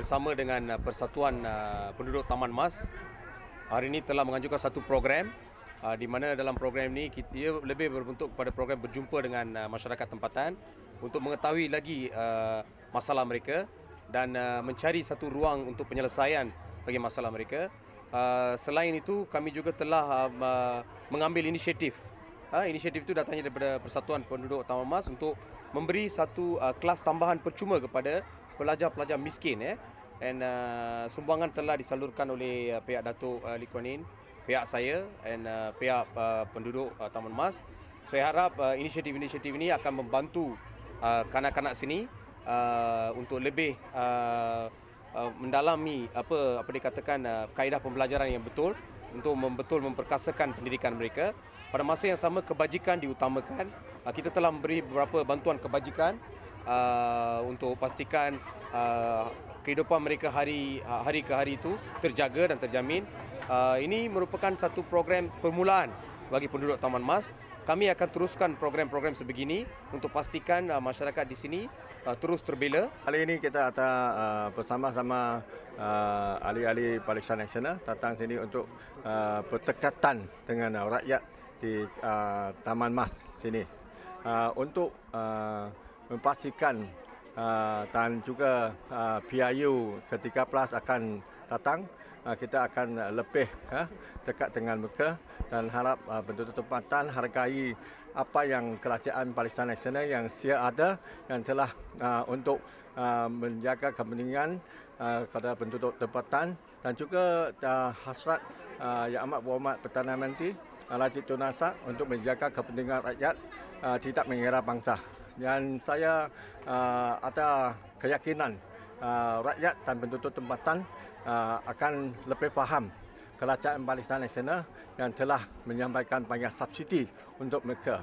bersama dengan Persatuan Penduduk Taman Mas hari ini telah menganjurkan satu program di mana dalam program ini ia lebih berbentuk kepada program berjumpa dengan masyarakat tempatan untuk mengetahui lagi masalah mereka dan mencari satu ruang untuk penyelesaian bagi masalah mereka. Selain itu, kami juga telah mengambil inisiatif. Inisiatif itu datangnya daripada Persatuan Penduduk Taman Mas untuk memberi satu kelas tambahan percuma kepada pelajar-pelajar miskin. Dan sumbangan telah disalurkan oleh pihak Datuk Lee Kuan Yew, pihak saya dan pihak penduduk Taman Mas. Saya harap inisiatif-inisiatif ini akan membantu kanak-kanak sini untuk lebih mendalami apa dikatakan kaedah pembelajaran yang betul untuk betul memperkasakan pendidikan mereka. Pada masa yang sama, kebajikan diutamakan. Kita telah memberi beberapa bantuan kebajikan untuk pastikan kehidupan mereka hari ke hari itu terjaga dan terjamin. Ini merupakan satu program permulaan bagi penduduk Taman Mas. Kami akan teruskan program-program sebegini untuk pastikan masyarakat di sini terus terbela. Kali ini kita akan bersama-sama ahli-ahli Parisan Nasional datang sini untuk berdekatan dengan rakyat di Taman Mas sini untuk memastikan dan juga biaya ketika PLAS akan datang. Kita akan lebih dekat dengan mereka dan harap penduduk tempatan hargai apa yang Kerajaan Parisan Nasional yang sedia ada yang telah untuk menjaga kepentingan kepada penduduk tempatan dan juga hasrat Yang Amat Berhormat Perdana Menteri Najib Tun Razak untuk menjaga kepentingan rakyat tidak mengira bangsa. Dan saya ada keyakinan rakyat dan penduduk tempatan akan lebih faham Kerajaan Parisan Nasional yang telah menyampaikan banyak subsidi untuk mereka.